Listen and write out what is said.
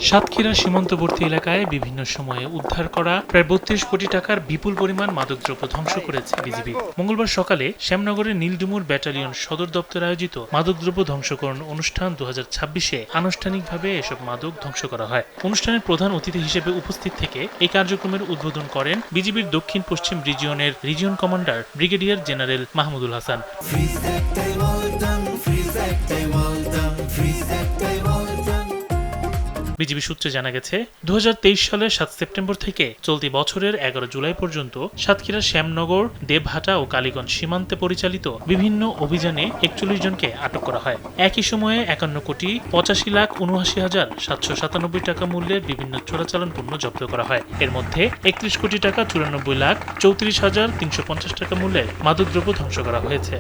সাতক্ষীরা সীমান্তবর্তী এলাকায় বিভিন্ন সময়ে উদ্ধার করা প্রায় ৩২ কোটি টাকার বিপুল পরিমাণ মাদকদ্রব্য ধ্বংস করেছে বিজিবি। মঙ্গলবার সকালে শ্যামনগরের নীলডুমুর ব্যাটালিয়ন সদর দপ্তর আয়োজিত মাদকদ্রব্য ধ্বংসকরণ অনুষ্ঠান ২০২৬-এ আনুষ্ঠানিকভাবে এসব মাদক ধ্বংস করা হয়। অনুষ্ঠানের প্রধান অতিথি হিসেবে উপস্থিত থেকে এই কার্যক্রমের উদ্বোধন করেন বিজিবির দক্ষিণ পশ্চিম রিজিয়নের region commander brigadier general Mahmudul Hasan. BGB সূত্রে জানা গেছে, ২০২৩ সালের ৭ সেপ্টেম্বর থেকে চলতি বছরের ১১ জুলাই পর্যন্ত সাতক্ষীরার শ্যামনগর, দেবহাটা ও কালীগঞ্জ সীমান্তে পরিচালিত বিভিন্ন অভিযানে ৪১ জনকে আটক করা হয়। একই সময়ে ৫১,৮৫,৭৯৭ টাকা মূল্যের বিভিন্ন চোরাচালান পণ্য জব্দ করা হয়। এর মধ্যে ৩১ কোটি টাকা ৯৪,৩৪,৩৫০ টাকা মূল্যের মাদকদ্রব্য ধ্বংস করা হয়েছে।